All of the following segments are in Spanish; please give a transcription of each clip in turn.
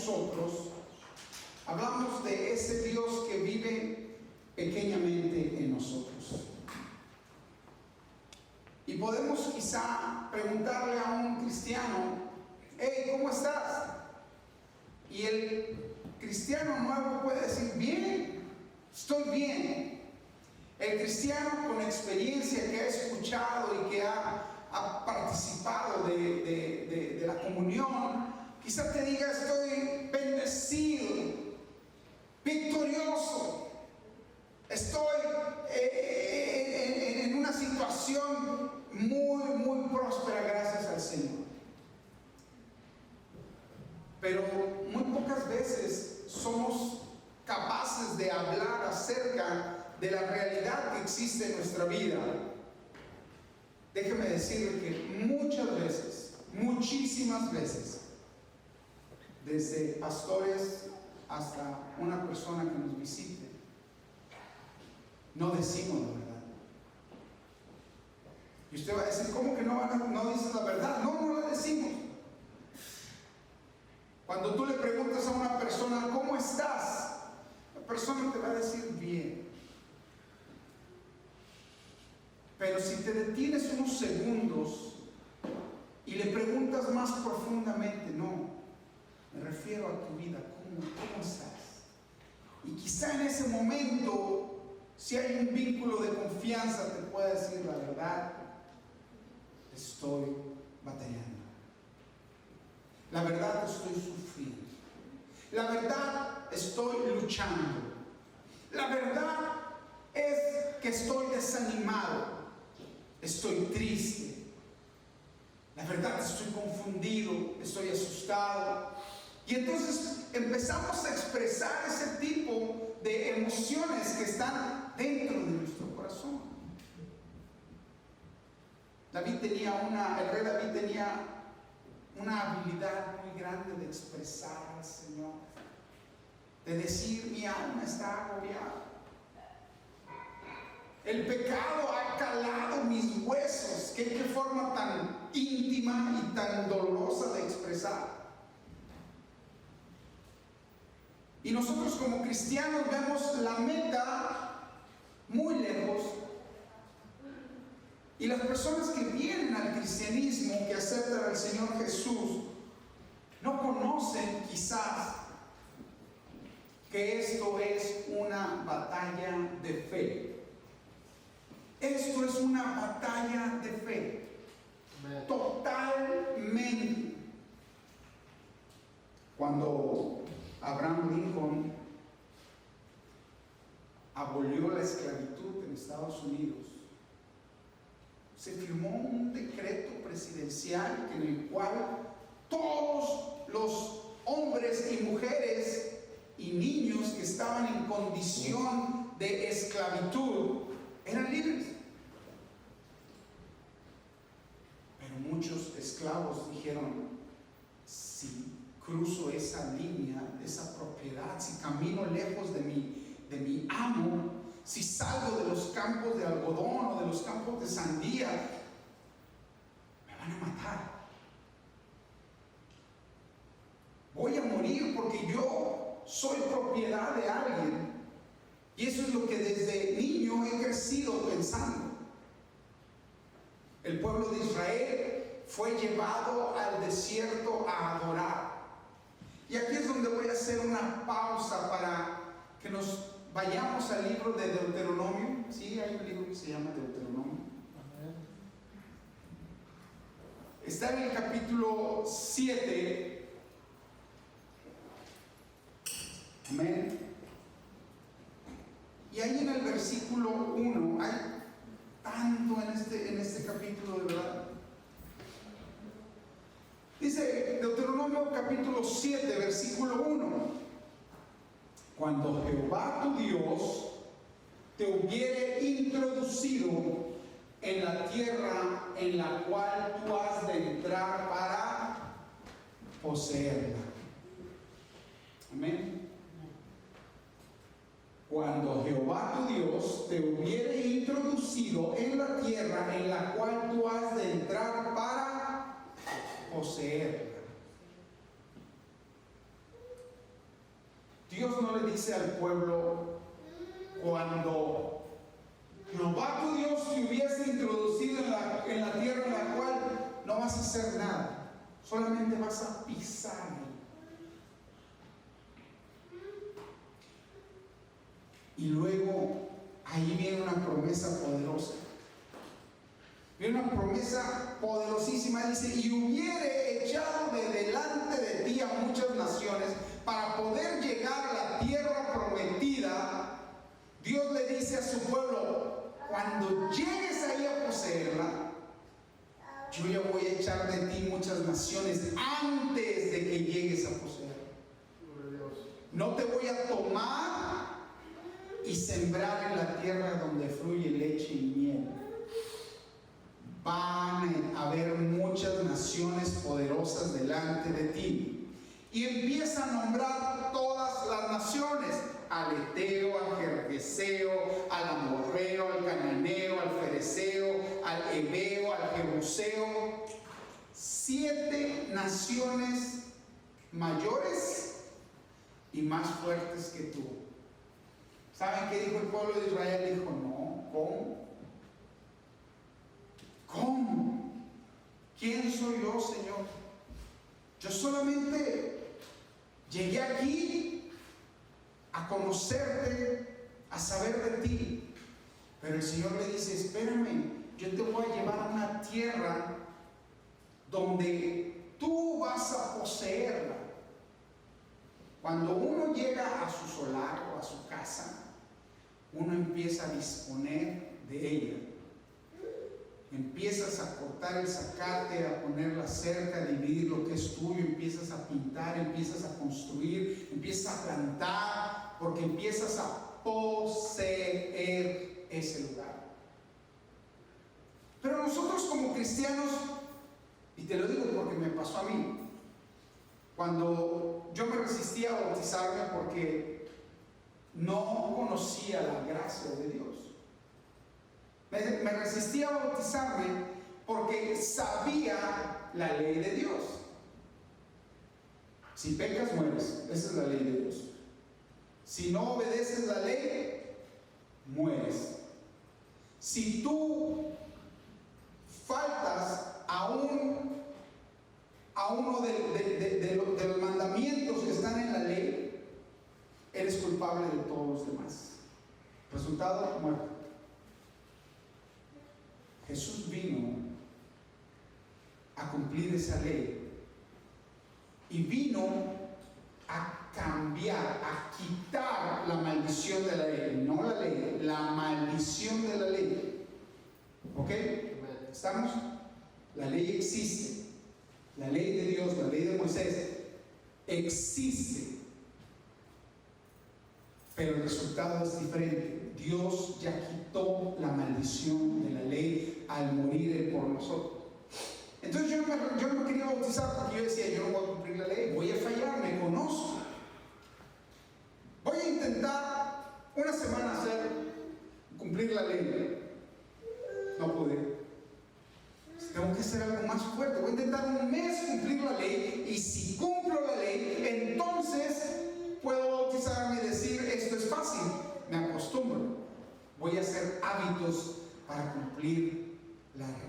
nosotros, hablamos de ese Dios que vive pequeñamente en nosotros. Y podemos quizá preguntarle a un cristiano: hey, ¿cómo estás? Y el cristiano nuevo puede decir: bien, estoy bien. El cristiano con experiencia, que ha escuchado y que ha participado de la comunión, quizá te diga: estoy bendecido, victorioso, estoy en una situación muy próspera gracias al Señor. Pero muy pocas veces somos capaces de hablar acerca de la realidad que existe en nuestra vida. Déjeme decirle que muchas veces, muchísimas veces, desde pastores hasta una persona que nos visite, no decimos la verdad. Y usted va a decir: ¿cómo que no dices la verdad? No la decimos. Cuando tú le preguntas a una persona: ¿cómo estás?, la persona te va a decir: bien. Pero si te detienes unos segundos y le preguntas más profundamente: no, me refiero a tu vida, ¿cómo estás? Y quizá en ese momento, si hay un vínculo de confianza, te pueda decir la verdad: estoy batallando. La verdad, estoy sufriendo. La verdad, estoy luchando. La verdad es que estoy desanimado. Estoy triste. La verdad, estoy confundido. Estoy asustado. Y entonces empezamos a expresar ese tipo de emociones que están dentro de nuestro corazón. El rey David tenía una habilidad muy grande de expresar al Señor, de decir: mi alma está agobiada, el pecado ha calado mis huesos. Qué forma tan íntima y tan dolorosa de expresar. Y nosotros como cristianos vemos la meta muy lejos. Y las personas que vienen al cristianismo, que aceptan al Señor Jesús, no conocen quizás que esto es una batalla de fe. Esto es una batalla de fe. Totalmente. Cuando Abraham Lincoln abolió la esclavitud en Estados Unidos, se firmó un decreto presidencial en el cual todos los hombres y mujeres y niños que estaban en condición de esclavitud eran libres. Pero muchos esclavos dijeron: si cruzo esa línea, esa propiedad, si camino lejos de mi amo, si salgo de los campos de algodón o de los campos de sandía, me van a matar. Voy a morir porque yo soy propiedad de alguien. Y eso es lo que desde niño he crecido pensando. El pueblo de Israel fue llevado al desierto a adorar. Y aquí es donde voy a hacer una pausa para que nos vayamos al libro de Deuteronomio. Sí, hay un libro que se llama Deuteronomio. Está en el capítulo 7. Amén. Y ahí en el versículo 1 hay tanto en este capítulo, de verdad. Dice Deuteronomio capítulo 7, versículo 1: cuando Jehová tu Dios te hubiere introducido en la tierra en la cual tú has de entrar para poseerla. Amén. Cuando Jehová tu Dios te hubiere introducido en la tierra en la cual tú has de entrar para poseerla. Dios no le dice al pueblo, cuando Jehová tu Dios te hubiese introducido en la tierra en la cual no vas a hacer nada, solamente vas a pisar. Y luego ahí viene una promesa poderosa. Viene una promesa poderosísima. Dice: y hubiere echado de delante de ti a muchas naciones para poder llegar a la tierra prometida. Dios le dice a su pueblo: cuando llegues ahí a poseerla, yo ya voy a echar de ti muchas naciones antes de que llegues a poseerla. No te voy a tomar y sembrar en la tierra donde fluye leche y miel. Van a haber muchas naciones poderosas delante de ti. Y empieza a nombrar todas las naciones: al Eteo, al Gergeseo, al Amorreo, al Cananeo, al Fereceo, al Heveo, al Jebuseo. 7 naciones mayores y más fuertes que tú. ¿Saben qué dijo el pueblo de Israel? Dijo: no, ¿cómo? ¿Cómo? ¿Quién soy yo, Señor? Yo solamente llegué aquí a conocerte, a saber de ti. Pero el Señor le dice: espérame, yo te voy a llevar a una tierra donde tú vas a poseerla. Cuando uno llega a su solar o a su casa, uno empieza a disponer de ella. Empiezas a cortar el zacate, a poner la cerca, a dividir lo que es tuyo, empiezas a pintar, empiezas a construir, empiezas a plantar, porque empiezas a poseer ese lugar. Pero nosotros como cristianos, y te lo digo porque me pasó a mí, cuando yo me resistía a bautizarme porque no conocía la gracia de Dios. Me resistía a bautizarme porque sabía la ley de Dios. Si pecas, mueres. Esa es la ley de Dios. Si no obedeces la ley, mueres. Si tú faltas a uno de los mandamientos que están en la ley, eres culpable de todos los demás. Resultado: muerte. Jesús vino a cumplir esa ley y vino a cambiar, a quitar la maldición de la ley. No la ley, la maldición de la ley. ¿Ok? ¿Estamos? La ley existe. La ley de Dios, la ley de Moisés existe, pero el resultado es diferente. Dios ya quitó la maldición de la ley al morir Él por nosotros. Entonces yo no me quería bautizar porque yo decía: yo no voy a cumplir la ley, voy a fallar, me conozco. Voy a intentar una semana cumplir la ley. No pude. Tengo que hacer algo más fuerte. Voy a intentar un mes cumplir la ley, y si cumplo la ley, entonces puedo bautizarme y decir: esto es fácil, me acostumbro. Voy a hacer hábitos para cumplir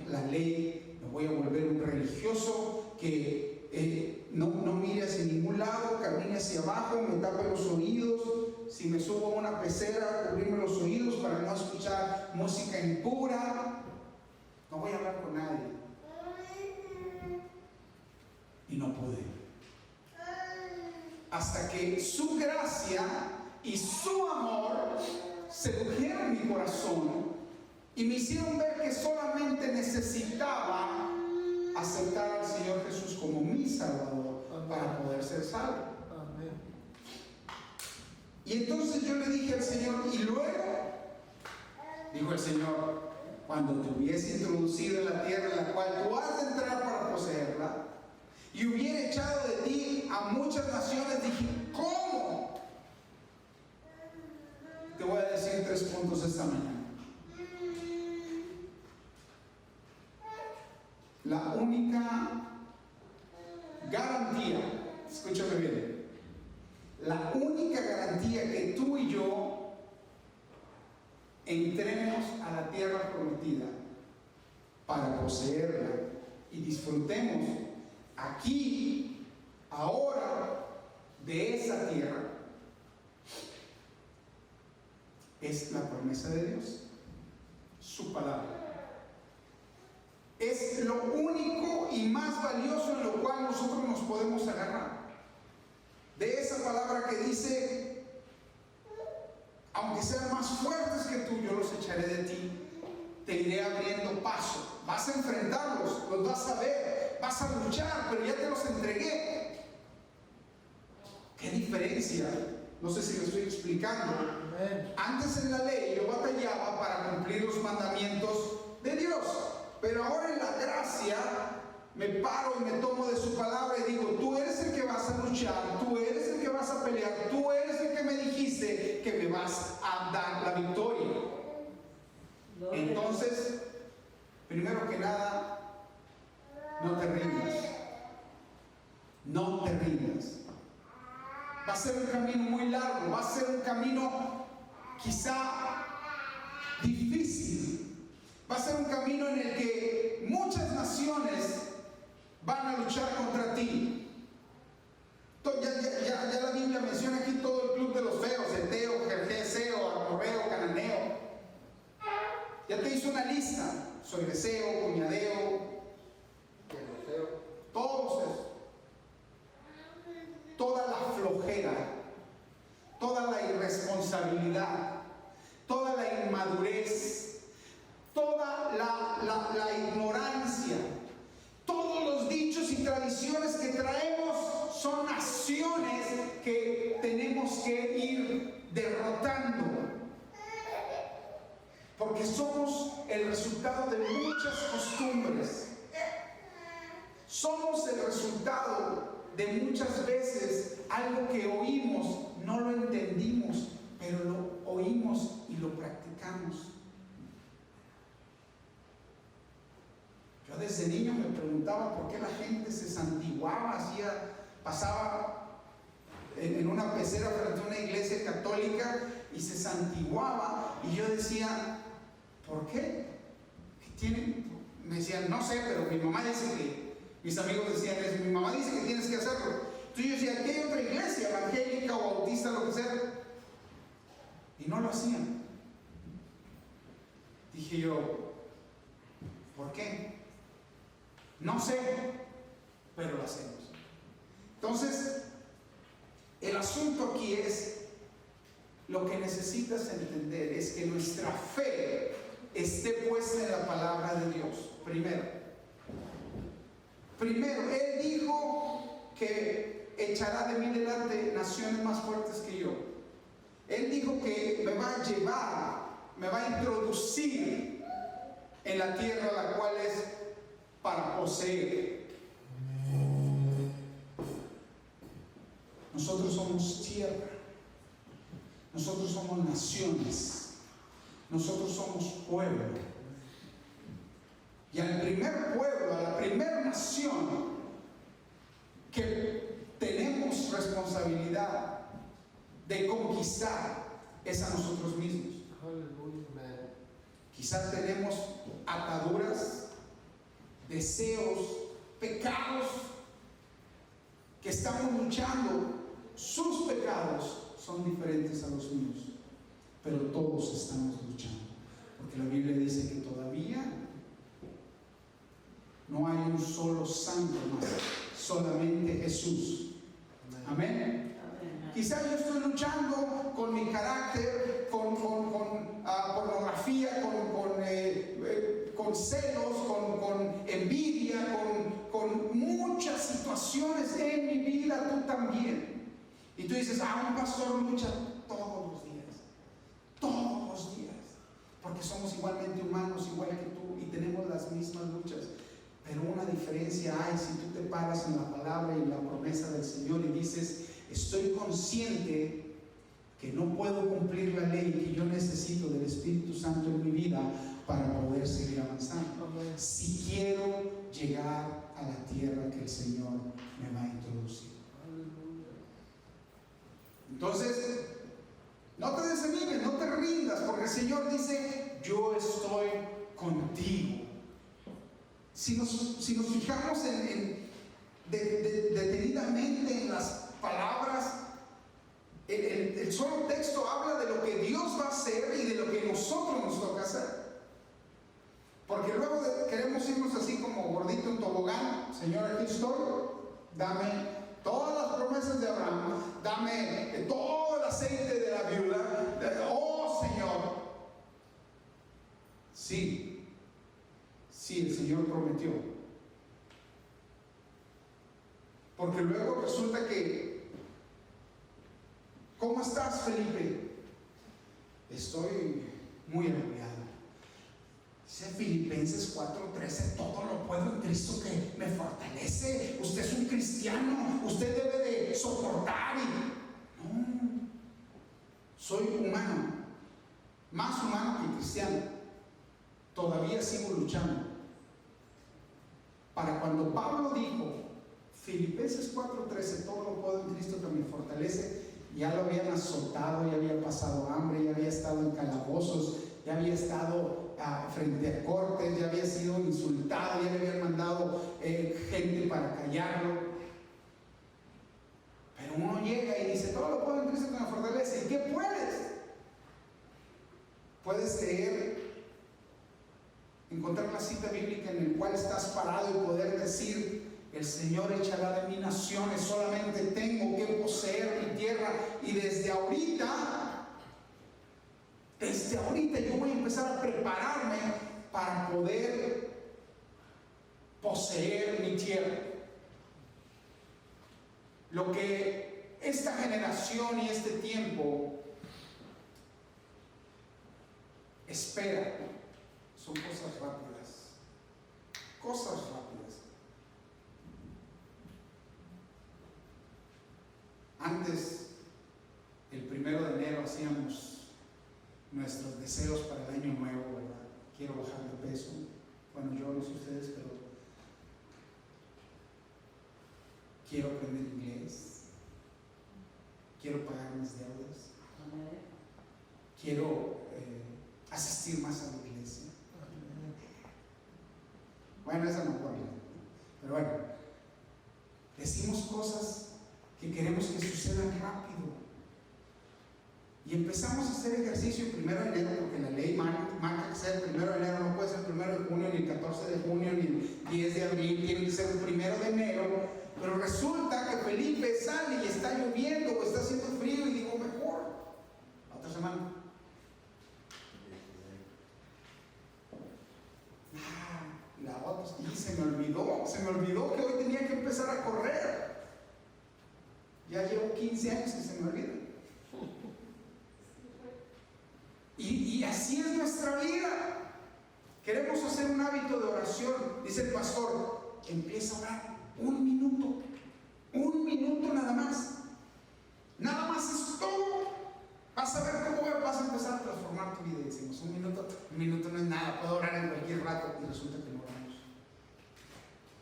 la ley. Me voy a volver un religioso que no mire hacia ningún lado, camine hacia abajo, me tape los oídos. Si me subo a una pecera, cubrirme los oídos para no escuchar música impura. No voy a hablar con nadie. Y no pude. Hasta que su gracia y su amor sedujeron mi corazón y me hicieron ver que solamente necesitaba aceptar al Señor Jesús como mi Salvador para poder ser salvo. Amén. Y entonces yo le dije al Señor: y luego, dijo el Señor: cuando te hubiese introducido en la tierra en la cual tú has de entrar para poseerla, y hubiera echado de ti a muchas naciones. Dije: ¿cómo? Te voy a decir 3 puntos esta mañana. La única garantía, escúchame bien, la única garantía garantía que tú y yo entremos a la tierra prometida para poseerla y disfrutemos aquí, ahora, de esa tierra. Es la promesa de Dios, su palabra. Es lo único y más valioso en lo cual nosotros nos podemos agarrar. De esa palabra que dice: aunque sean más fuertes que tú, yo los echaré de ti, te iré abriendo paso. Vas a enfrentarlos, los vas a ver, vas a luchar, pero ya te los entregué. ¿Qué diferencia? No sé si lo estoy explicando. Antes en la ley yo batallaba para cumplir los mandamientos de Dios, pero ahora en la gracia me paro y me tomo de su palabra y digo: tú eres el que vas a luchar, tú eres el que vas a pelear, tú eres el que me dijiste que me vas a dar la victoria. Entonces, primero que nada, no te rindas. No te rindas. Va a ser un camino muy largo, va a ser un camino quizá difícil, va a ser un camino en el que muchas naciones van a luchar contra ti. Ya la Biblia menciona aquí todo el club de los feos: Eteo, Gergeseo, Amorreo, Cananeo. Ya te hizo una lista: Soyreseo, Cuñadeo, todos esos. Toda la flojera, toda la irresponsabilidad, toda la inmadurez, toda la ignorancia, todos los dichos y tradiciones que traemos son naciones que tenemos que ir derrotando, porque somos el resultado de muchas costumbres. Somos el resultado de muchas veces algo que oímos, no lo entendimos, pero lo oímos y lo practicamos. Yo desde niño me preguntaba por qué la gente se santiguaba, pasaba en una pecera frente a una iglesia católica y se santiguaba, y yo decía: ¿por qué? ¿Qué tienen? Me decían: no sé, pero mi mamá dice que... Mis amigos decían eso: mi mamá dice que tienes que hacerlo. Entonces yo decía: ¿qué hay otra iglesia evangélica o bautista, lo que sea? Y no lo hacían. Dije yo: ¿por qué? No sé, pero lo hacemos. Entonces, el asunto aquí es: lo que necesitas entender es que nuestra fe esté puesta en la palabra de Dios. Primero, Él dijo que echará de mí delante naciones más fuertes que yo. Él dijo que me va a llevar, me va a introducir en la tierra la cual es para poseer. Nosotros somos tierra, nosotros somos naciones, nosotros somos pueblo. Y al primer pueblo, a la primera nación que tenemos responsabilidad de conquistar es a nosotros mismos. Quizás tenemos ataduras, deseos, pecados que estamos luchando. Sus pecados son diferentes a los míos, pero todos estamos luchando, porque la Biblia dice que todavía no hay un solo santo más, solamente Jesús. Amén. Quizás yo estoy luchando con mi carácter, con pornografía, con celos, con envidia, con muchas situaciones en mi vida. Tú también. Y tú dices: un pastor lucha todos los días, porque somos igualmente humanos, igual que tú, y tenemos las mismas luchas. Pero una diferencia hay si tú te paras en la palabra y en la promesa del Señor y dices: estoy consciente que no puedo cumplir la ley, que yo necesito del Espíritu Santo en mi vida para poder seguir avanzando. Si quiero llegar a la tierra que el Señor me va a introducir. Entonces, No te desanimes, no te rindas, porque el Señor dice, yo estoy contigo. Si nos fijamos detenidamente en las palabras, el solo texto habla de lo que Dios va a hacer y de lo que nosotros nos toca hacer. Porque luego queremos irnos así como gordito en tobogán. Señor, aquí estoy, dame todas las promesas de Abraham, dame todo el aceite de la viuda. Oh Señor, sí, el Señor prometió. Porque luego resulta que, ¿cómo estás, Felipe? Estoy muy agobiado. Dice Filipenses 4:13, todo lo puedo en Cristo que me fortalece. Usted es un cristiano, usted debe de soportar. No, soy humano, más humano que cristiano. Todavía sigo luchando. Para cuando Pablo dijo Filipenses 4:13, todo lo puedo en Cristo que me fortalece, ya lo habían azotado, ya había pasado hambre, ya había estado en calabozos, ya había estado frente a cortes, ya había sido insultado, ya le habían mandado gente para callarlo. Pero uno llega y dice, todo lo puedo en Cristo que me fortalece. ¿Y qué puedes? Puedes leer, encontrar una cita bíblica en la cual estás parado y poder decir, el Señor echará de mí naciones, solamente tengo que poseer mi tierra. Y desde ahorita yo voy a empezar a prepararme para poder poseer mi tierra. Lo que esta generación y este tiempo espera son cosas rápidas. Cosas rápidas. Antes, el 1 de enero hacíamos nuestros deseos para el año nuevo, ¿verdad? Quiero bajar de peso. Bueno, yo no sé ustedes, pero quiero aprender inglés, quiero pagar mis deudas, quiero asistir más a la iglesia. Bueno, esa no puedo hablar, pero bueno, decimos cosas que queremos que sucedan rápido. Y empezamos a hacer ejercicio el 1 de enero, porque la ley marca que sea el 1 de enero, no puede ser el 1 de junio, ni el 14 de junio, ni el 10 de abril, tiene que ser el 1 de enero. Pero resulta que Felipe sale y está lloviendo o está haciendo frío y digo, mejor la otra semana. La otra, y se me olvidó que hoy tenía que empezar a correr. Ya llevo 15 años que se me olvida. Y así es nuestra vida. Queremos hacer un hábito de oración. Dice el pastor, empieza a orar un minuto nada más. Nada más es todo. Vas a ver cómo vas a empezar a transformar tu vida. Decimos, un minuto no es nada, puedo orar en cualquier rato. Y resulta que no oramos.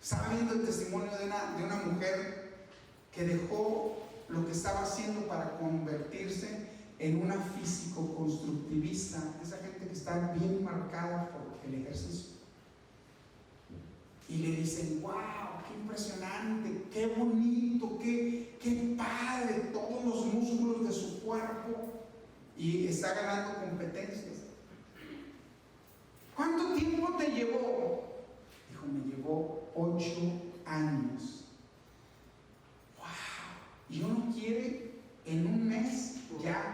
Estaba viendo el testimonio de una mujer que dejó lo que estaba haciendo para convertirse en una físico-constructivista, esa gente que está bien marcada por el ejercicio. Y le dicen, wow, qué impresionante, qué bonito, qué padre, todos los músculos de su cuerpo. Y está ganando competencias. ¿Cuánto tiempo te llevó? Dijo, me llevó 8 años. Wow. Y uno quiere en un mes ya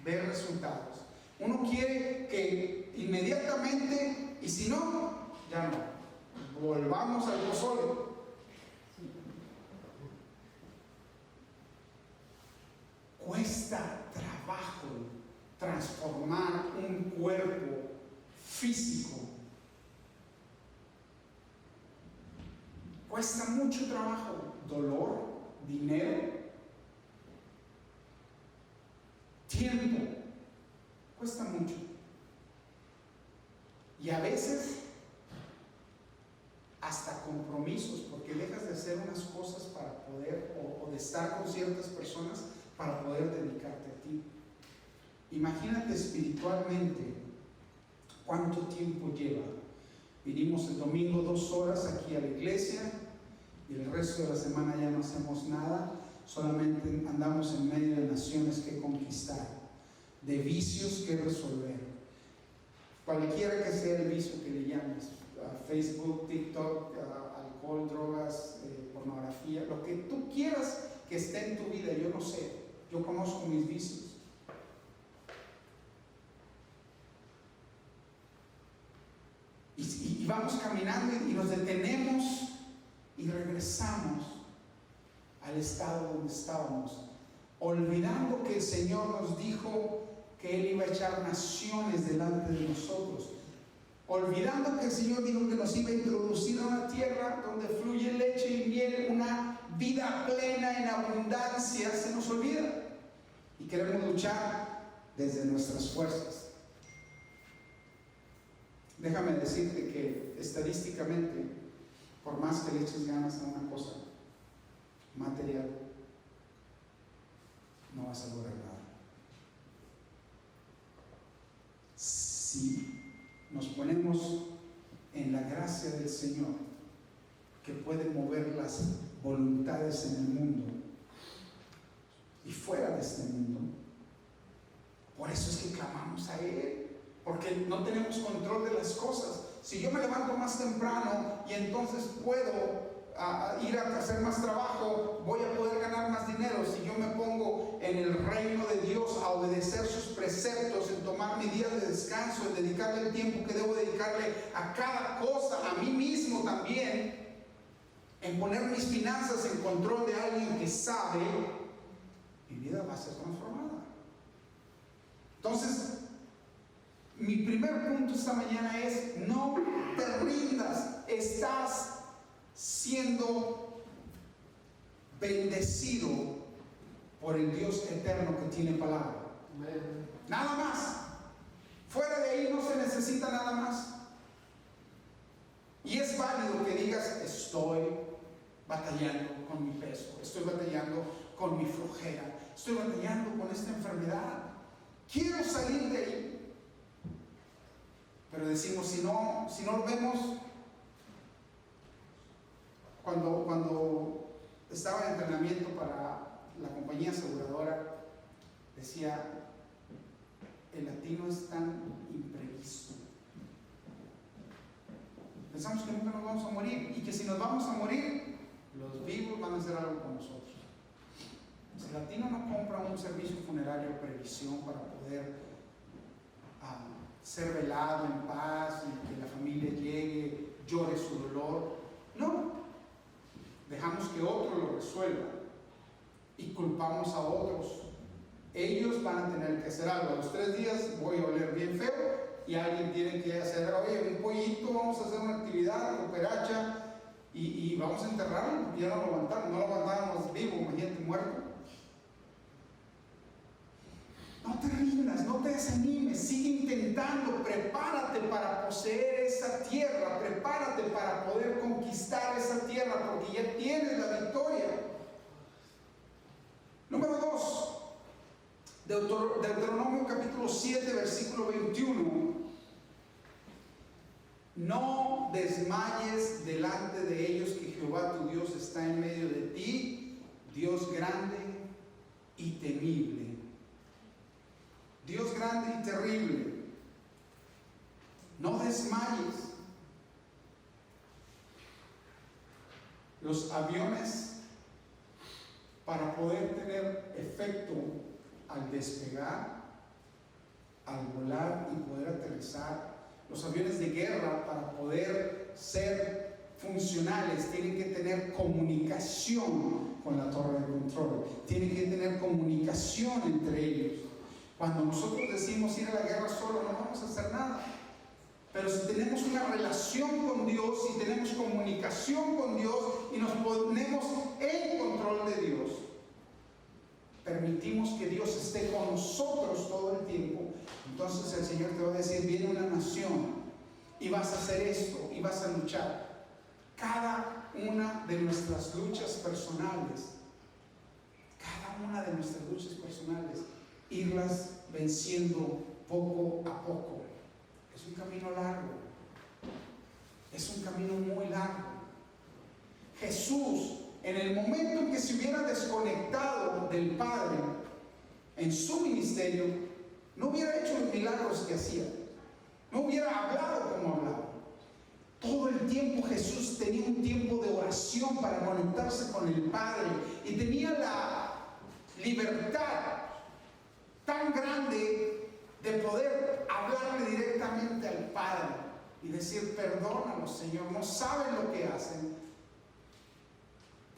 ver resultados. Uno quiere que inmediatamente, y si no, ya no. Volvamos al pozole. Cuesta trabajo transformar un cuerpo físico. Cuesta mucho trabajo, dolor, dinero, tiempo. Cuesta mucho. Y a veces hasta compromisos, porque dejas de hacer unas cosas para poder, o de estar con ciertas personas para poder dedicarte a ti. Imagínate espiritualmente cuánto tiempo lleva. Vinimos el domingo 2 horas aquí a la iglesia y el resto de la semana ya no hacemos nada, solamente andamos en medio de naciones que conquistar, de vicios que resolver. Cualquiera que sea el vicio que le llames, Facebook, TikTok, alcohol, drogas, pornografía, lo que tú quieras que esté en tu vida, yo no sé, yo conozco mis vicios. Y vamos caminando y nos detenemos y regresamos al estado donde estábamos, olvidando que el Señor nos dijo que Él iba a echar naciones delante de nosotros, olvidando que el Señor dijo que nos iba a introducir a una tierra donde fluye leche y miel, una vida plena en abundancia. Se nos olvida y queremos luchar desde nuestras fuerzas. Déjame decirte que estadísticamente, por más que le eches ganas a una cosa material, no vas a lograr nada. Si nos ponemos en la gracia del Señor, que puede mover las voluntades en el mundo y fuera de este mundo, por eso es que clamamos a Él, porque no tenemos control de las cosas. Si yo me levanto más temprano y entonces puedo ir a hacer más trabajo, voy a poder ganar más dinero. Si yo me pongo en el reino de Dios a obedecer sus preceptos, en tomar mi día de descanso, en dedicarle el tiempo que debo dedicarle a cada cosa, a mí mismo también, en poner mis finanzas en control de alguien que sabe, mi vida va a ser transformada. Entonces, mi primer punto esta mañana es: no te rindas. Estás siendo bendecido por el Dios eterno que tiene palabra. Amen. Nada más. Fuera de ahí no se necesita nada más. Y es válido que digas: estoy batallando con mi peso, estoy batallando con mi flojera, estoy batallando con esta enfermedad, quiero salir de ahí. Pero decimos, si no lo vemos. Cuando estaba en entrenamiento para la compañía aseguradora, decía: el latino es tan imprevisto. Pensamos que nunca nos vamos a morir, y que si nos vamos a morir, los vivos van a hacer algo con nosotros. El latino no compra un servicio funerario previsión para poder ser velado en paz y que la familia llegue, llore su dolor. No, dejamos que otro lo resuelva y culpamos a otros. Ellos van a tener que hacer algo. A los 3 días voy a oler bien feo y alguien tiene que hacer: oye, un pollito, vamos a hacer una actividad, cooperacha, y vamos a enterrarlo, porque ya no lo aguantábamos vivo, imagínate muerto. No te rindas, no te desanimes, sigue intentando, prepárate para poseer esa tierra, prepárate para poder conquistar esa tierra, porque ya tienes la victoria. Número 2, Deuteronomio capítulo 7, versículo 21. No desmayes delante de ellos, que Jehová tu Dios está en medio de ti, Dios grande y temible. Dios grande y terrible. No desmayes. Los aviones, para poder tener efecto al despegar, al volar y poder aterrizar, los aviones de guerra, para poder ser funcionales, tienen que tener comunicación con la torre de control, tienen que tener comunicación entre ellos. Cuando nosotros decimos ir a la guerra solo, no vamos a hacer nada. Pero si tenemos una relación con Dios, si tenemos comunicación con Dios y nos ponemos en control de Dios, permitimos que Dios esté con nosotros todo el tiempo, entonces el Señor te va a decir: viene una nación y vas a hacer esto y vas a luchar. Cada una de nuestras luchas personales, irlas venciendo poco a poco. Es un camino largo, es un camino muy largo. Jesús, en el momento en que se hubiera desconectado del Padre en su ministerio, no hubiera hecho los milagros que hacía, no hubiera hablado como hablaba. Todo el tiempo Jesús tenía un tiempo de oración para conectarse con el Padre, y tenía la libertad tan grande de poder hablarle directamente al Padre y decir: perdónanos, Señor, no saben lo que hacen.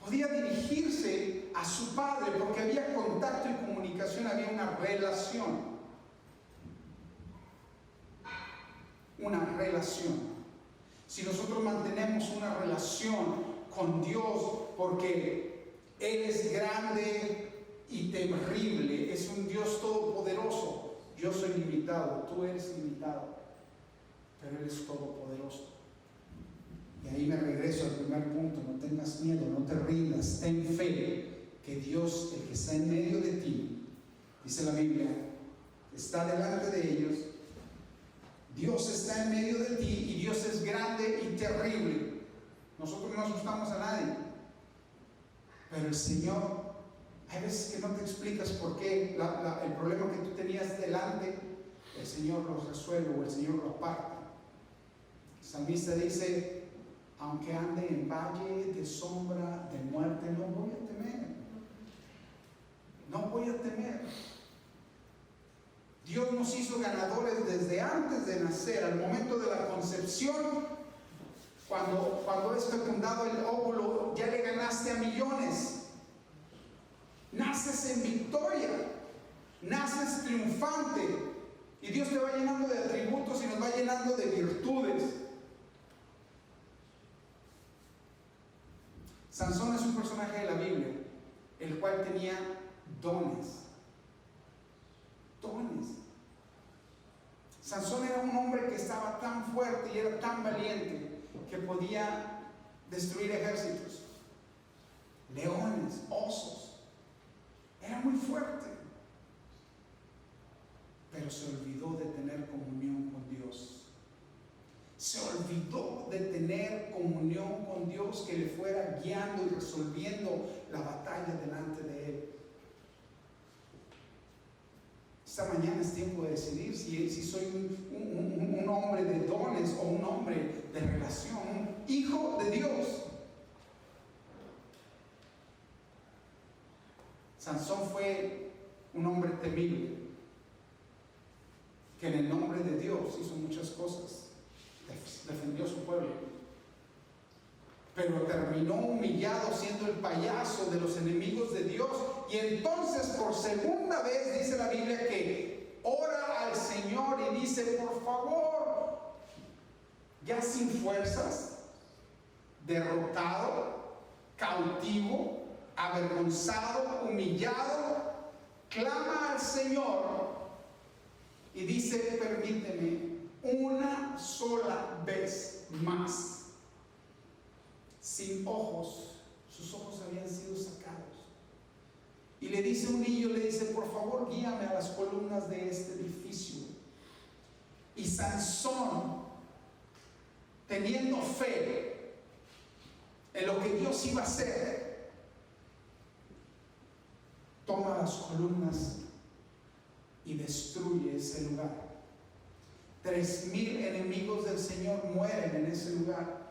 Podía dirigirse a su Padre porque había contacto y comunicación, había una relación. Una relación. Si nosotros mantenemos una relación con Dios, porque Él es grande y terrible, es un Dios todopoderoso. Yo soy limitado, tú eres limitado, pero Él es todopoderoso. Y ahí me regreso al primer punto: no tengas miedo, no te rindas, ten fe que Dios, el que está en medio de ti, dice la Biblia, está delante de ellos. Dios está en medio de ti y Dios es grande y terrible. Nosotros no asustamos a nadie, pero el Señor, hay veces que no te explicas por qué el problema que tú tenías delante, el Señor lo resuelve o el Señor lo aparta. El salmista dice: aunque ande en valle de sombra de muerte, no voy a temer. No voy a temer. Dios nos hizo ganadores desde antes de nacer, al momento de la concepción. Cuando es fecundado el óvulo, ya le ganaste a millones. Naces en victoria, naces triunfante, y Dios te va llenando de atributos y nos va llenando de virtudes. Sansón es un personaje de la Biblia, el cual tenía dones. Sansón era un hombre que estaba tan fuerte y era tan valiente que podía destruir ejércitos, leones, osos. Era muy fuerte, pero se olvidó de tener comunión con Dios. Se olvidó de tener comunión con Dios, que le fuera guiando y resolviendo la batalla delante de él. Esta mañana es tiempo de decidir si soy un hombre de dones o un hombre de relación, un hijo de Dios. Sansón fue un hombre temible, que en el nombre de Dios hizo muchas cosas, defendió a su pueblo, pero terminó humillado, siendo el payaso de los enemigos de Dios. Y entonces, por segunda vez, dice la Biblia que ora al Señor y dice: por favor, ya sin fuerzas, derrotado, cautivo, avergonzado, humillado, clama al Señor y dice: permíteme una sola vez más. Sin ojos, sus ojos habían sido sacados. Y le dice un niño, le dice: por favor, guíame a las columnas de este edificio. Y Sansón, teniendo fe en lo que Dios iba a hacer, toma las columnas y destruye ese lugar. 3,000 enemigos del Señor mueren en ese lugar.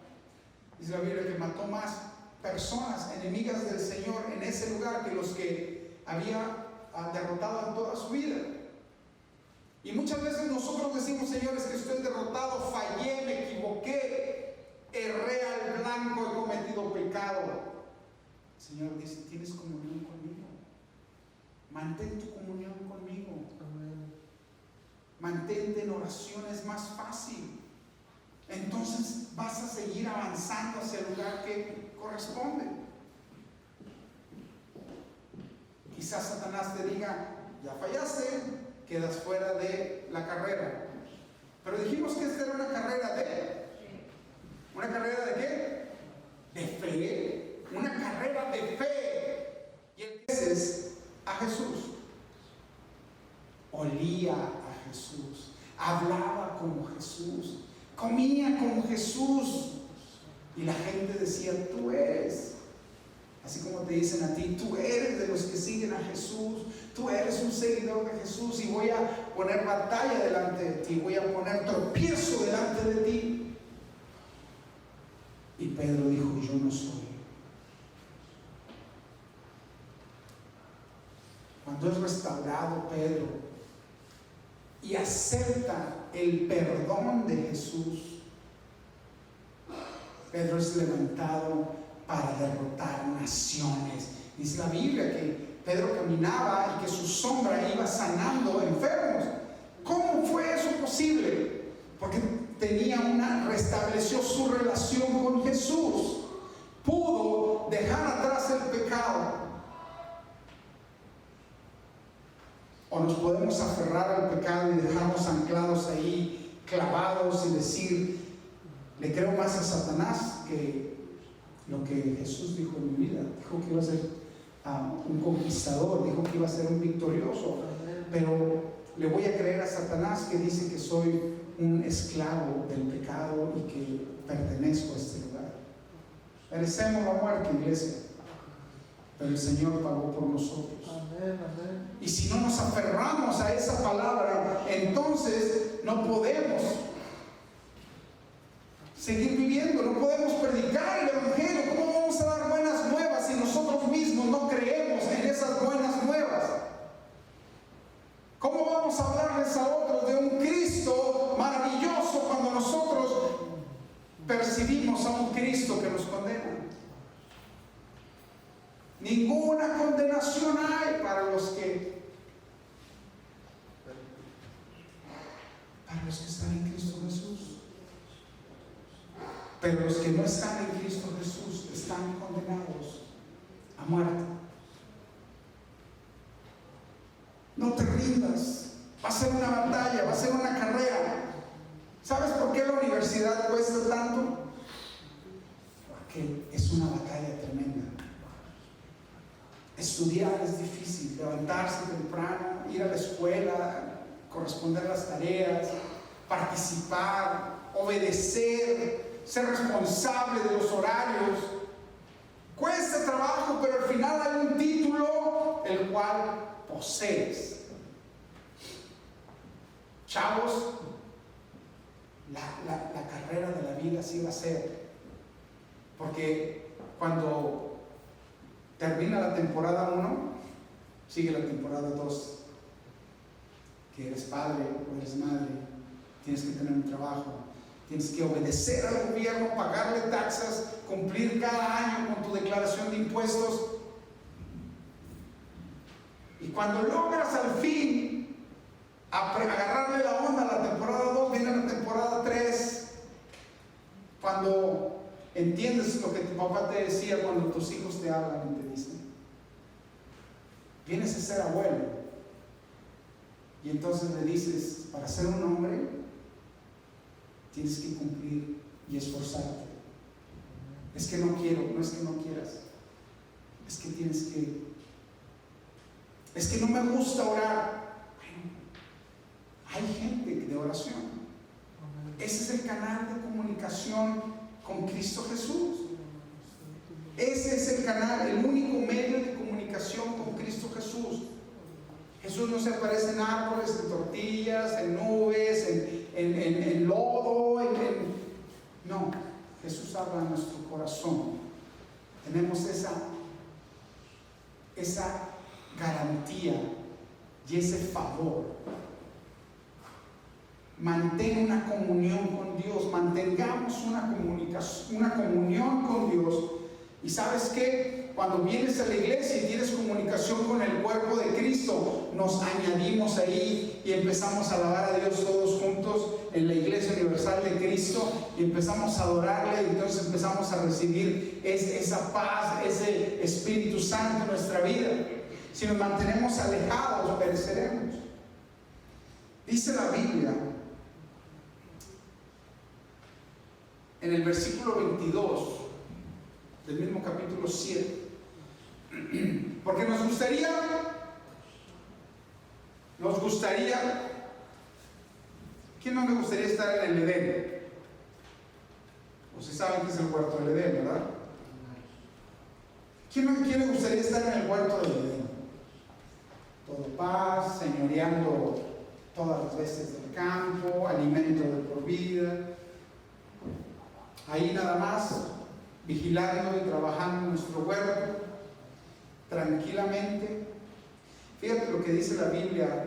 Dice la Biblia que mató más personas enemigas del Señor en ese lugar que los que había derrotado en toda su vida. Y muchas veces nosotros decimos: Señor, es que estoy derrotado, fallé, me equivoqué, erré al blanco, he cometido pecado. El Señor dice: tienes comunión conmigo, mantén tu comunión conmigo. Mantente en oración, es más fácil. Entonces vas a seguir avanzando hacia el lugar que corresponde. Quizás Satanás te diga: ya fallaste, quedas fuera de la carrera. Pero dijimos que esta era una carrera ¿una carrera de qué? De fe. Una carrera de fe. Y entonces a Jesús: olía a Jesús, hablaba como Jesús, comía como Jesús. Y la gente decía, tú eres, así como te dicen a ti, tú eres de los que siguen a Jesús, tú eres un seguidor de Jesús, y voy a poner batalla delante de ti, voy a poner tropiezo delante de ti. Y Pedro dijo, yo no soy. Cuando es restaurado Pedro y acepta el perdón de Jesús, Pedro es levantado para derrotar naciones. Dice la Biblia que Pedro caminaba y que su sombra iba sanando enfermos. ¿Cómo fue eso posible? Porque restableció su relación con Jesús. Pudo dejar atrás el pecado. O nos podemos aferrar al pecado y dejarnos anclados ahí, clavados, y decir, le creo más a Satanás que lo que Jesús dijo en mi vida. Dijo que iba a ser un conquistador, dijo que iba a ser un victorioso, pero le voy a creer a Satanás que dice que soy un esclavo del pecado y que pertenezco a este lugar. Merecemos la muerte, iglesia, pero el Señor pagó por nosotros. Y si no nos aferramos a esa palabra, entonces no podemos seguir viviendo, no podemos predicar el evangelio. ¿Cómo vamos a dar buenas nuevas si nosotros mismos no creemos en esas buenas nuevas? ¿Cómo vamos a hablarles a otros de un Cristo maravilloso cuando nosotros percibimos a un Cristo que nos condena? Ninguna condenación hay para los que están en Cristo Jesús. Pero los que no están en Cristo Jesús están condenados a muerte. No te rindas. Va a ser una batalla, va a ser una carrera. ¿Sabes por qué la universidad cuesta tanto? Porque es una batalla tremenda. Estudiar es difícil, levantarse temprano, ir a la escuela, corresponder las tareas, participar, obedecer, ser responsable de los horarios. Cuesta trabajo, pero al final hay un título el cual posees. Chavos, la carrera de la vida sí va a ser, porque cuando termina la temporada 1, sigue la temporada 2. Que eres padre o eres madre, tienes que tener un trabajo, tienes que obedecer al gobierno, pagarle taxas, cumplir cada año con tu declaración de impuestos. Y cuando logras al fin agarrarle la onda a la temporada 2, viene la temporada 3, cuando entiendes lo que tu papá te decía cuando tus hijos te hablan y te dicen, vienes a ser abuelo, y entonces le dices, para ser un hombre tienes que cumplir y esforzarte. Es que no quiero, no es que no quieras, es que tienes que, es que no me gusta orar. Bueno, hay gente de oración. Ese es el canal de comunicación con Cristo Jesús. Ese es el canal, el único medio de comunicación con Cristo Jesús. Jesús no se aparece en árboles, en tortillas, en nubes, en lodo, no. Jesús habla en nuestro corazón. Tenemos esa garantía y ese favor. Mantén una comunión con Dios, mantengamos una comunión con Dios. Y ¿sabes qué? Cuando vienes a la iglesia y tienes comunicación con el cuerpo de Cristo, nos añadimos ahí y empezamos a alabar a Dios todos juntos en la Iglesia Universal de Cristo, y empezamos a adorarle, y entonces empezamos a recibir esa paz, ese Espíritu Santo en nuestra vida. Si nos mantenemos alejados, pereceremos. Dice la Biblia en el versículo 22 del mismo capítulo 7, porque nos gustaría Nos gustaría, ¿quién no le gustaría estar en el Edén? Ustedes saben que es el huerto del Edén, ¿verdad? ¿Quién le gustaría estar en el huerto del Edén? Todo paz, señoreando todas las bestias del campo, alimento de por vida. Ahí nada más, vigilando y trabajando en nuestro huerto, tranquilamente. Fíjate lo que dice la Biblia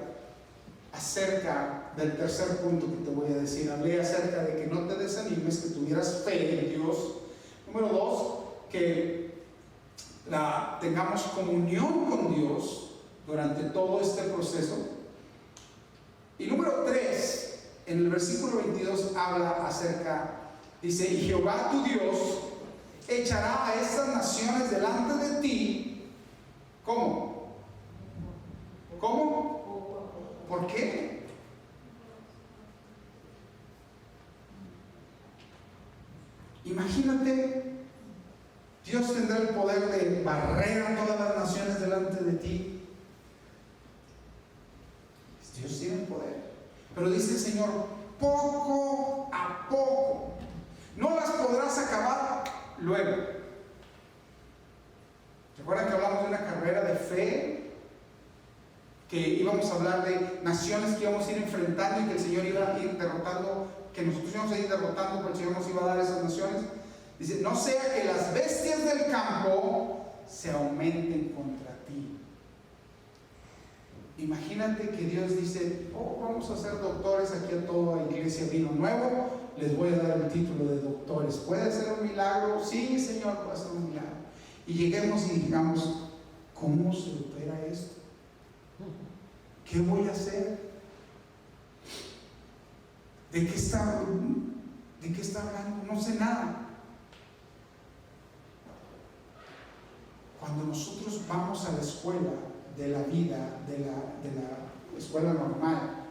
acerca del tercer punto que te voy a decir. Hablé acerca de que no te desanimes, que tuvieras fe en Dios. Número 2, que tengamos comunión con Dios durante todo este proceso. Y número 3, en el versículo 22 habla acerca, dice, y Jehová tu Dios echará a estas naciones delante de ti. ¿Cómo? ¿Cómo? ¿Por qué? Imagínate, Dios tendrá el poder de barrer a todas las naciones delante de ti. Dios tiene el poder. Pero dice el Señor, poco a poco. No las podrás acabar luego. ¿Recuerdan que hablamos de una carrera de fe? Que íbamos a hablar de naciones que íbamos a ir enfrentando y que el Señor iba a ir derrotando, que nosotros íbamos a ir derrotando, pero el Señor nos iba a dar esas naciones. Dice, no sea que las bestias del campo se aumenten contra ti. Imagínate que Dios dice, vamos a ser doctores aquí a toda iglesia Vino Nuevo, les voy a dar el título de doctores. ¿Puede ser un milagro? Sí, Señor, puede ser un milagro. Y lleguemos y digamos, ¿cómo se opera esto? ¿Qué voy a hacer? ¿De qué está hablando? No sé nada. Cuando nosotros vamos a la escuela de la vida, de la escuela normal,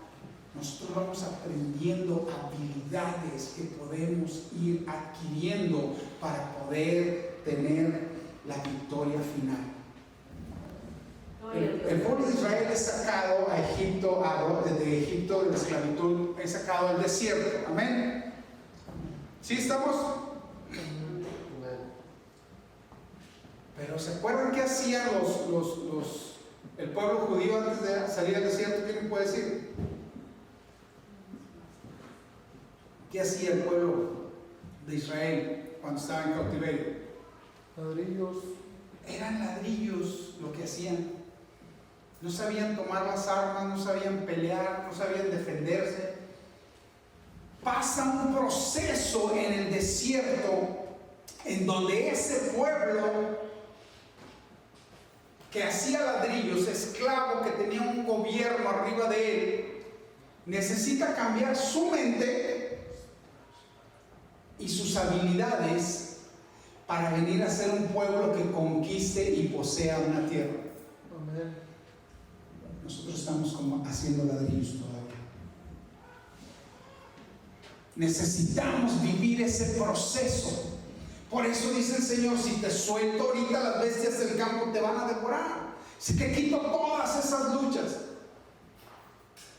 nosotros vamos aprendiendo habilidades que podemos ir adquiriendo para poder tener la victoria final. El pueblo de Israel es sacado a Egipto, de Egipto, de la esclavitud, es sacado al desierto. Amén. ¿Sí estamos? Pero ¿se acuerdan qué hacían el pueblo judío antes de salir al desierto? ¿Quién me puede decir? ¿Qué hacía el pueblo de Israel cuando estaba en cautiverio? Ladrillos. Eran ladrillos lo que hacían. No sabían tomar las armas, no sabían pelear, no sabían defenderse. Pasa un proceso en el desierto en donde ese pueblo que hacía ladrillos, esclavo, que tenía un gobierno arriba de él, necesita cambiar su mente y sus habilidades para venir a ser un pueblo que conquiste y posea una tierra. Amén. Nosotros estamos como haciendo ladrillos todavía. Necesitamos vivir ese proceso. Por eso dice el Señor, si te suelto ahorita, las bestias del campo te van a devorar. Si te quito todas esas luchas.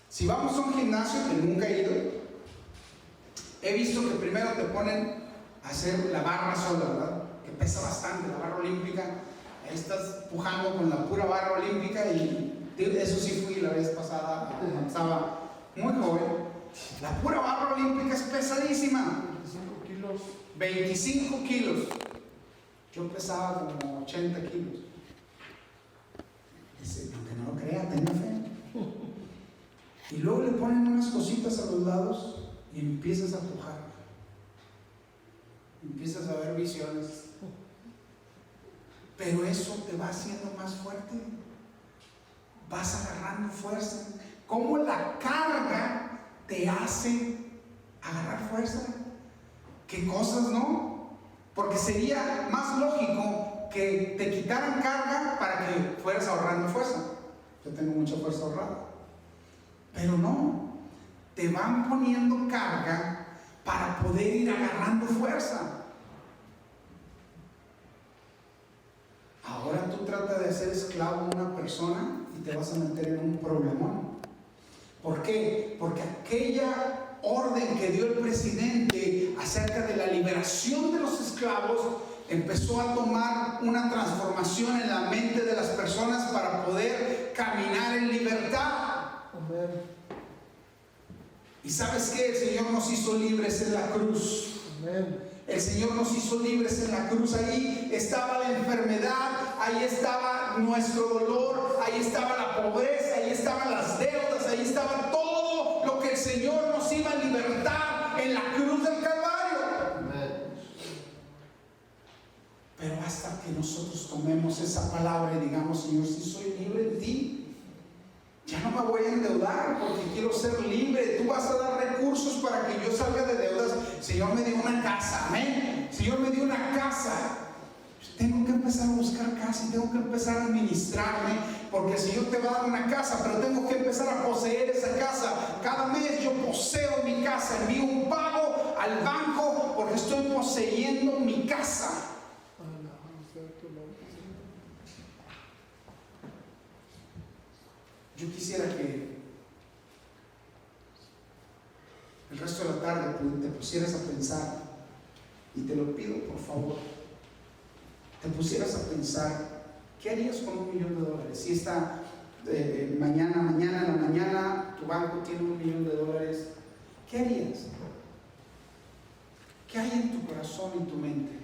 Si vamos a un gimnasio, que nunca he ido, he visto que primero te ponen a hacer la barra sola, ¿verdad? Que pesa bastante, la barra olímpica. Ahí estás pujando con la pura barra olímpica y eso sí fui la vez pasada, cuando estaba muy joven. La pura barra olímpica es pesadísima. 25 kilos. Yo pesaba como 80 kilos. Dice, aunque no lo crea, tenga fe. Y luego le ponen unas cositas a los lados y empiezas a pujar. Empiezas a ver visiones. Pero eso te va haciendo más fuerte. Vas agarrando fuerza. ¿Cómo la carga te hace agarrar fuerza? ¿Qué cosas, no? Porque sería más lógico que te quitaran carga para que fueras ahorrando fuerza. Yo tengo mucha fuerza ahorrada. Pero no, te van poniendo carga para poder ir agarrando fuerza. Ahora tú tratas de ser esclavo de una persona y te vas a meter en un problemón. ¿Por qué? Porque aquella orden que dio el presidente acerca de la liberación de los esclavos empezó a tomar una transformación en la mente de las personas para poder caminar en libertad. Amén. ¿Y sabes qué? El Señor nos hizo libres en la cruz. Amén. El Señor nos hizo libres en la cruz. Ahí estaba la enfermedad, ahí estaba nuestro dolor, ahí estaba la pobreza, ahí estaban las deudas, ahí estaba todo lo que el Señor nos iba a libertar en la cruz del Calvario. Amén. Pero hasta que nosotros tomemos esa palabra y digamos: Señor, si soy libre en ti, ya no me voy a endeudar porque quiero ser libre. Tú vas a dar recursos para que yo salga de deudas. El Señor me dio una casa, amén. El Señor me dio una casa. Tengo que empezar a buscar casa y tengo que empezar a administrarme, porque el Señor te va a dar una casa, pero tengo que empezar a poseer esa casa. Cada mes yo poseo mi casa, envío un pago al banco porque estoy poseyendo mi casa. Yo quisiera que el resto de la tarde te pusieras a pensar, y te lo pido por favor, te pusieras a pensar, ¿qué harías con $1,000,000? Si esta mañana en la mañana tu banco tiene $1,000,000, ¿qué harías? ¿Qué hay en tu corazón y en tu mente?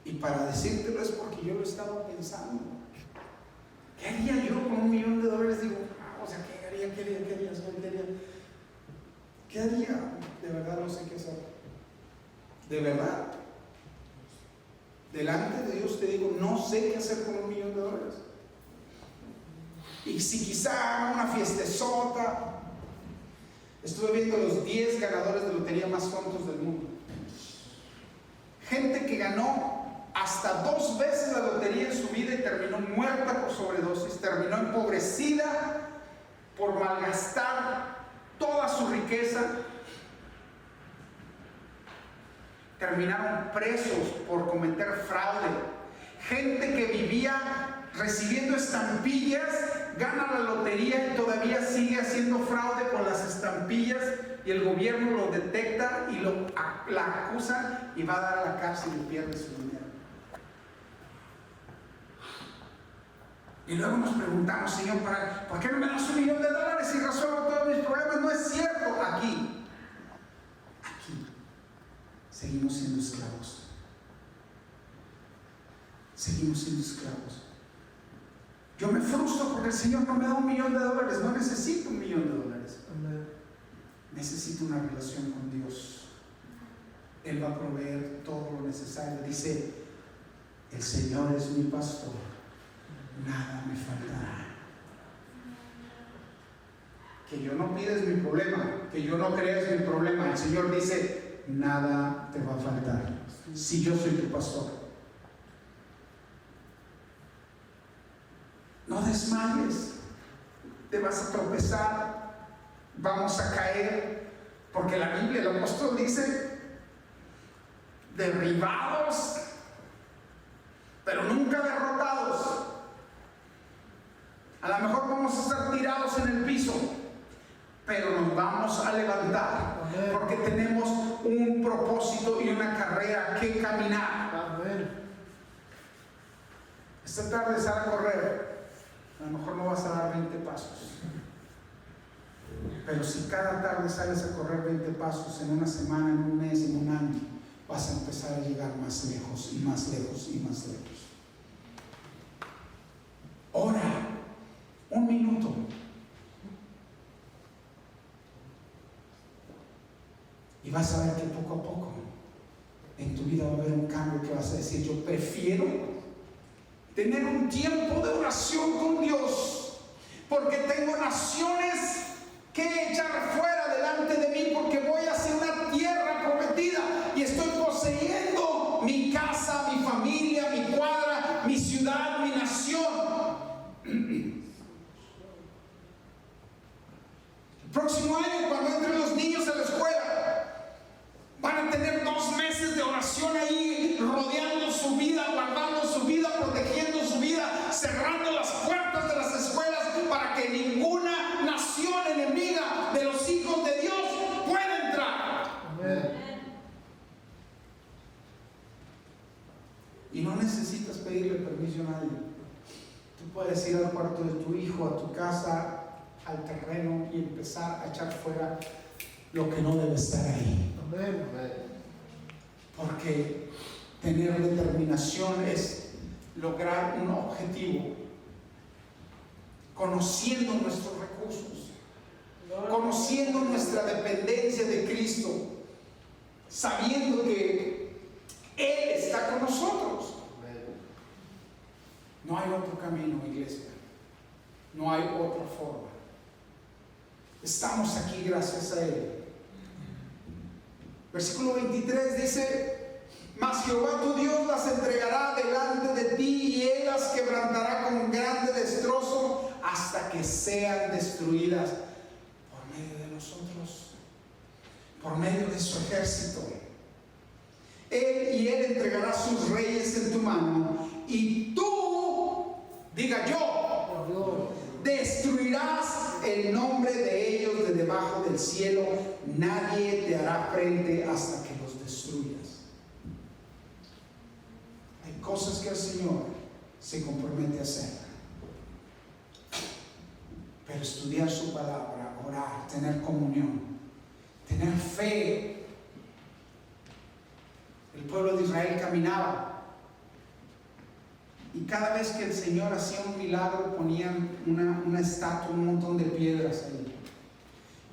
Y para decírtelo es porque yo lo estaba pensando. ¿Qué haría yo con $1,000,000? Digo, o sea, ¿qué haría? ¿Qué haría? De verdad no sé qué hacer. De verdad. Delante de Dios te digo, no sé qué hacer con $1,000,000. Y si quizá haga una fiestezota. Estuve viendo los 10 ganadores de lotería más tontos del mundo. Gente que ganó hasta 2 veces la lotería en su vida y terminó muerta por sobredosis, terminó empobrecida por malgastar toda su riqueza, terminaron presos por cometer fraude. Gente que vivía recibiendo estampillas, gana la lotería y todavía sigue haciendo fraude con las estampillas, y el gobierno lo detecta y la acusan y va a dar a la cárcel y pierde su dinero. Y luego nos preguntamos: Señor, ¿por qué no me das $1,000,000 y resuelvo todos mis problemas? No es cierto. Aquí seguimos siendo esclavos. Seguimos siendo esclavos. Yo me frustro porque el Señor no me da $1,000,000. No necesito $1,000,000. Amén. Necesito una relación con Dios. Él va a proveer todo lo necesario. Dice: el Señor es mi pastor, nada me faltará. Que yo no pida es mi problema, que yo no crea es mi problema. El Señor dice: nada te va a faltar si yo soy tu pastor. No desmayes, te vas a tropezar, vamos a caer, porque la Biblia, el apóstol dice: derribados, pero nunca derrotados. A lo mejor vamos a estar tirados en el piso, pero nos vamos a levantar. Amén. Porque tenemos un propósito y una carrera que caminar. Amén. Esta tarde sal a correr. A lo mejor no vas a dar 20 pasos, pero si cada tarde sales a correr 20 pasos, en una semana, en un mes, en un año, vas a empezar a llegar más lejos y más lejos y más lejos. Ora 1 minuto. Y vas a ver que poco a poco en tu vida va a haber un cambio, que vas a decir: yo prefiero tener un tiempo de oración con Dios, porque tengo naciones que echar fuera delante de mí, porque voy hacia una tierra prometida y estoy poseyendo mi casa, mi familia, mi cuadra, mi ciudad, mi nación. El próximo año, cuando entren los niños a la escuela, van a tener 2 meses de oración ahí, rodeando su vida, guardando su vida, protegiendo su vida, cerrando las puertas de las escuelas casa al terreno y empezar a echar fuera lo que no debe estar ahí. Amén. Porque tener determinación es lograr un objetivo, conociendo nuestros recursos, conociendo nuestra dependencia de Cristo, sabiendo que Él está con nosotros. No hay otro camino, iglesia. No hay otra forma. Estamos aquí gracias a Él. Versículo 23 dice: mas Jehová tu Dios las entregará delante de ti, y Él las quebrantará con grande destrozo hasta que sean destruidas por medio de nosotros, por medio de su ejército. Él entregará sus reyes en tu mano, y tú, diga yo, destruirás el nombre de ellos de debajo del cielo. Nadie te hará frente hasta que los destruyas. Hay cosas que el Señor se compromete a hacer, pero estudiar su palabra, orar, tener comunión, tener fe. El pueblo de Israel caminaba, y cada vez que el Señor hacía un milagro ponían una estatua, un montón de piedras ahí.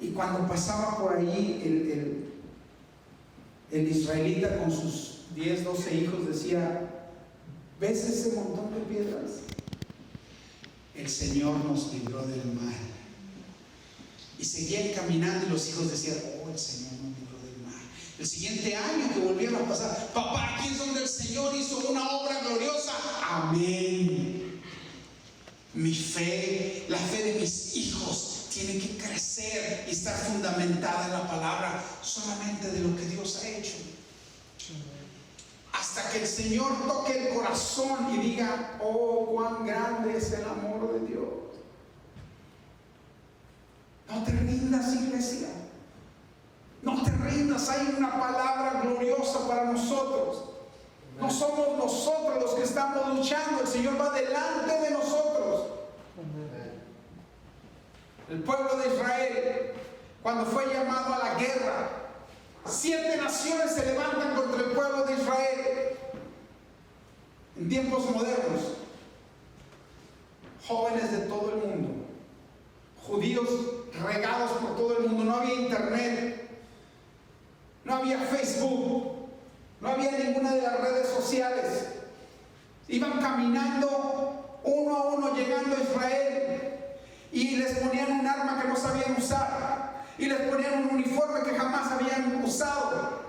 Y cuando pasaba por allí el israelita con sus 10, 12 hijos decía: ¿ves ese montón de piedras? El Señor nos libró del mal. Y seguían caminando y los hijos decían: oh, el Señor nos libró del mal. El siguiente año que volvieron a pasar: papá, aquí es donde el Señor hizo una obra gloriosa. Amén. Mi fe, la fe de mis hijos tiene que crecer y estar fundamentada en la palabra solamente de lo que Dios ha hecho. Hasta que el Señor toque el corazón y diga: oh, cuán grande es el amor de Dios. No te rindas, iglesia. No te rindas. Hay una palabra gloriosa para nosotros. No somos nosotros los que estamos luchando. El Señor va delante de nosotros. El pueblo de Israel, cuando fue llamado a la guerra, 7 naciones se levantan contra el pueblo de Israel. En tiempos modernos, jóvenes de todo el mundo, judíos regados por todo el mundo. No había internet, no había Facebook, no había ninguna de las redes sociales. Iban caminando uno a uno llegando a Israel, y les ponían un arma que no sabían usar, y les ponían un uniforme que jamás habían usado,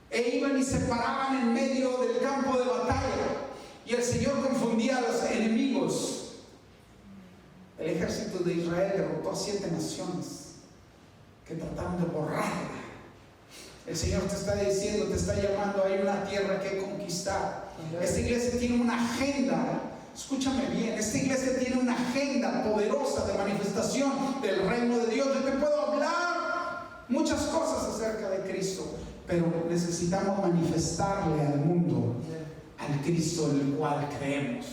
e iban y se paraban en medio del campo de batalla, y el Señor confundía a los enemigos. El ejército de Israel derrotó a 7 naciones que trataron de borrarla. El Señor te está diciendo, te está llamando: hay una tierra que conquistar. Esta iglesia tiene una agenda. Escúchame bien, esta iglesia tiene una agenda poderosa de manifestación del reino de Dios. Yo te puedo hablar muchas cosas acerca de Cristo, pero necesitamos manifestarle al mundo al Cristo en el cual creemos.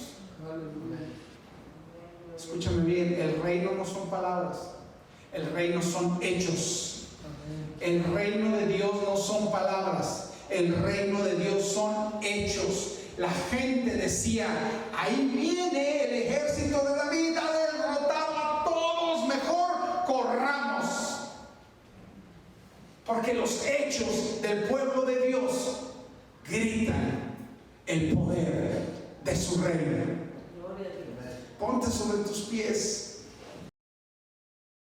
Escúchame bien, el reino no son palabras, el reino son hechos. El reino de Dios no son palabras, el reino de Dios son hechos. La gente decía: ahí viene el ejército de David a derrotar a todos, mejor corramos. Porque los hechos del pueblo de Dios gritan el poder de su reino. Ponte sobre tus pies.